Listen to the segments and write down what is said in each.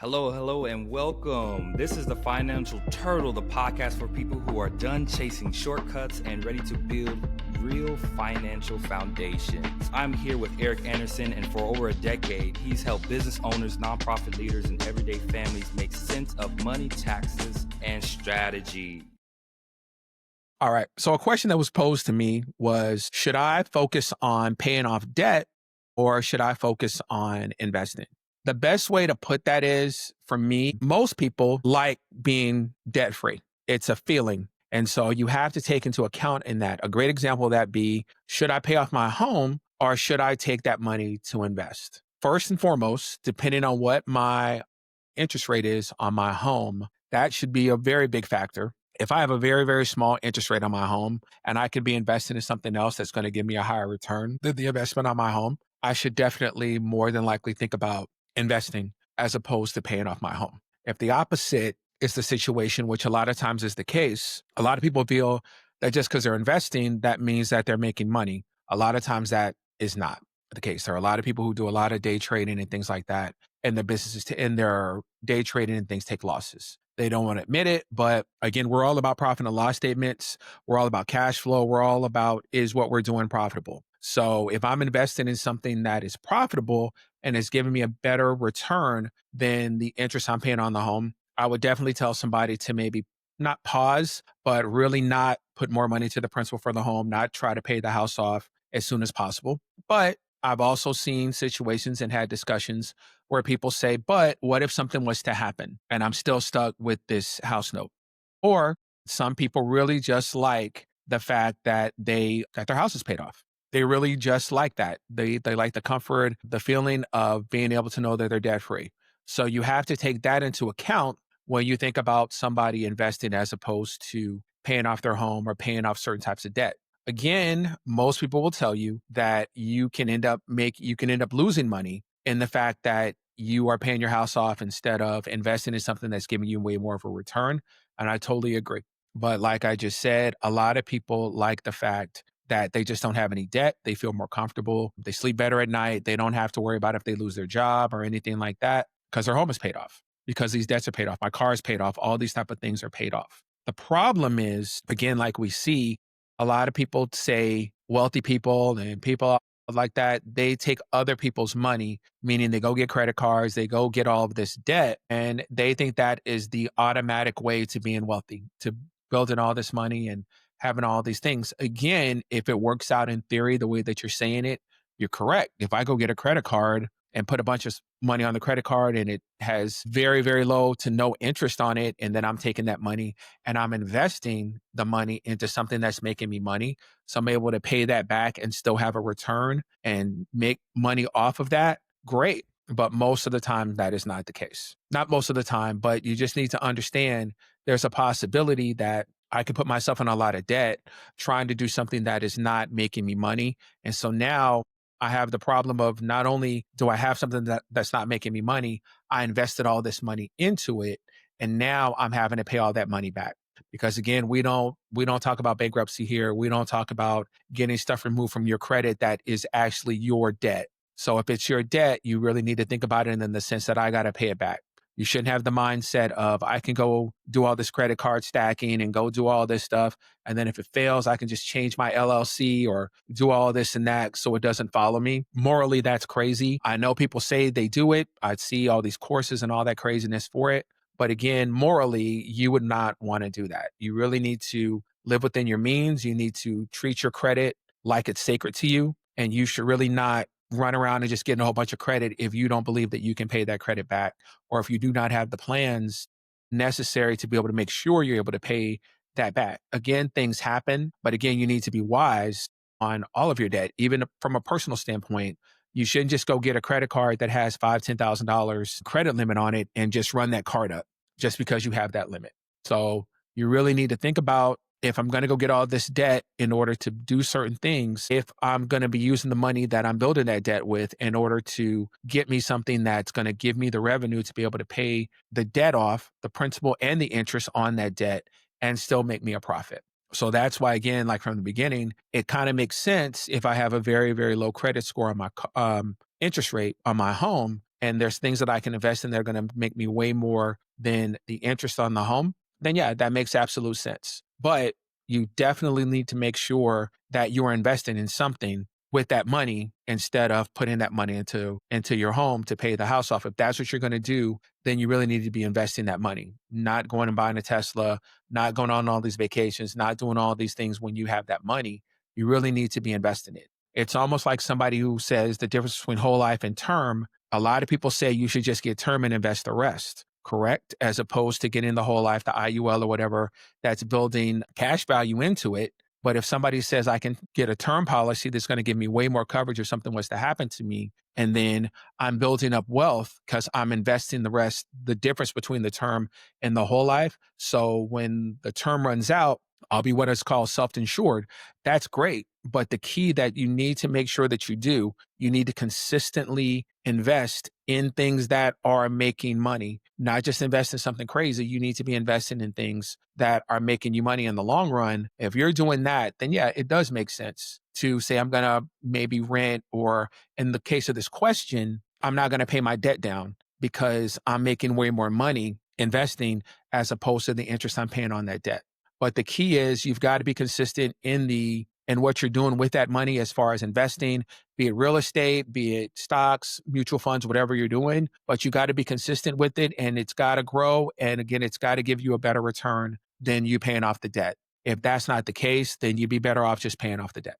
Hello, hello, and welcome. This is the Financial Turtle, the podcast for people who are done chasing shortcuts and ready to build real financial foundations. I'm here with Eric Anderson, and for over a decade, he's helped business owners, nonprofit leaders, and everyday families make sense of money, taxes, and strategy. All right. So a question that was posed to me was, should I focus on paying off debt or should I focus on investing? The best way to put that is, for me, most people like being debt free. It's a feeling. And so you have to take into account in that. A great example of that be, should I pay off my home or should I take that money to invest? First and foremost, depending on what my interest rate is on my home, that should be a very big factor. If I have a very, very small interest rate on my home and I could be investing in something else that's going to give me a higher return than the investment on my home, I should definitely more than likely think about investing as opposed to paying off my home. If the opposite is the situation, which a lot of times is the case, a lot of people feel that just because they're investing, that means that they're making money. A lot of times that is not the case. There are a lot of people who do a lot of day trading and things like that, and their businesses in their day trading and things take losses. They don't want to admit it, but again, we're all about profit and loss statements. We're all about cash flow. We're all about, is what we're doing profitable? So if I'm investing in something that is profitable and is giving me a better return than the interest I'm paying on the home, I would definitely tell somebody to maybe not pause, but really not put more money to the principal for the home, not try to pay the house off as soon as possible. But I've also seen situations and had discussions where people say, but what if something was to happen and I'm still stuck with this house note? Or some people really just like the fact that their house is paid off. They really just like that. They like the comfort, the feeling of being able to know that they're debt free. So you have to take that into account when you think about somebody investing as opposed to paying off their home or paying off certain types of debt. Again, most people will tell you that you can end up losing money in the fact that you are paying your house off instead of investing in something that's giving you way more of a return. And I totally agree. But like I just said, a lot of people like the fact that they just don't have any debt. They feel more comfortable. They sleep better at night. They don't have to worry about if they lose their job or anything like that because their home is paid off, because these debts are paid off. My car is paid off. All these type of things are paid off. The problem is, again, like we see, a lot of people say wealthy people and people like that, they take other people's money, meaning they go get credit cards, they go get all of this debt, and they think that is the automatic way to being wealthy, to building all this money and having all these things. Again, if it works out in theory the way that you're saying it, you're correct. If I go get a credit card and put a bunch of money on the credit card and it has very, very low to no interest on it, and then I'm taking that money and I'm investing the money into something that's making me money, so I'm able to pay that back and still have a return and make money off of that, great. But most of the time, that is not the case. Not most of the time, but you just need to understand there's a possibility that I could put myself in a lot of debt trying to do something that is not making me money. And so now I have the problem of, not only do I have something that's not making me money, I invested all this money into it. And now I'm having to pay all that money back. Because again, we don't talk about bankruptcy here. We don't talk about getting stuff removed from your credit that is actually your debt. So if it's your debt, you really need to think about it in the sense that I got to pay it back. You shouldn't have the mindset of, I can go do all this credit card stacking and go do all this stuff. And then if it fails, I can just change my LLC or do all this and that so it doesn't follow me. Morally, that's crazy. I know people say they do it. I see all these courses and all that craziness for it. But again, morally, you would not want to do that. You really need to live within your means. You need to treat your credit like it's sacred to you. And you should really not run around and just getting a whole bunch of credit if you don't believe that you can pay that credit back, or if you do not have the plans necessary to be able to make sure you're able to pay that back. Again, things happen, but again, you need to be wise on all of your debt. Even from a personal standpoint, you shouldn't just go get a credit card that has $5,000, $10,000 credit limit on it and just run that card up just because you have that limit. So you really need to think about, if I'm going to go get all this debt in order to do certain things, if I'm going to be using the money that I'm building that debt with in order to get me something that's going to give me the revenue to be able to pay the debt off, the principal and the interest on that debt, and still make me a profit. So that's why, again, like from the beginning, it kind of makes sense if I have a very, very low credit score on my interest rate on my home, and there's things that I can invest in that are going to make me way more than the interest on the home, then yeah, that makes absolute sense. But you definitely need to make sure that you're investing in something with that money instead of putting that money into your home to pay the house off. If that's what you're going to do, then you really need to be investing that money, not going and buying a Tesla, not going on all these vacations, not doing all these things when you have that money. You really need to be investing it. It's almost like somebody who says the difference between whole life and term. A lot of people say you should just get term and invest the rest, correct? As opposed to getting the whole life, the IUL or whatever that's building cash value into it. But if somebody says I can get a term policy that's going to give me way more coverage if something was to happen to me, and then I'm building up wealth because I'm investing the rest, the difference between the term and the whole life. So when the term runs out, I'll be what is called self-insured. That's great. But the key that you need to make sure that you do, you need to consistently invest in things that are making money, not just invest in something crazy. You need to be investing in things that are making you money in the long run. If you're doing that, then yeah, it does make sense to say, I'm going to maybe rent, or in the case of this question, I'm not going to pay my debt down because I'm making way more money investing as opposed to the interest I'm paying on that debt. But the key is you've got to be consistent in what you're doing with that money as far as investing, be it real estate, be it stocks, mutual funds, whatever you're doing. But you got to be consistent with it, and it's got to grow. And again, it's got to give you a better return than you paying off the debt. If that's not the case, then you'd be better off just paying off the debt.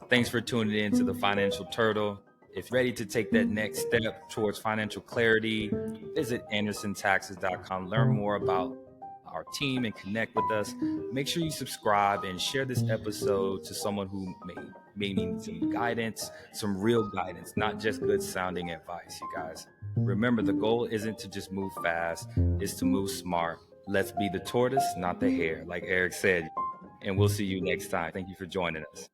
Thanks for tuning in to the Financial Turtle. If you're ready to take that next step towards financial clarity, visit andersontaxes.com. Learn more about our team and connect with us. Make sure you subscribe and share this episode to someone who may need some guidance, some real guidance, not just good sounding advice, you guys. Remember, the goal isn't to just move fast, it's to move smart. Let's be the tortoise, not the hare, like Eric said. And we'll see you next time. Thank you for joining us.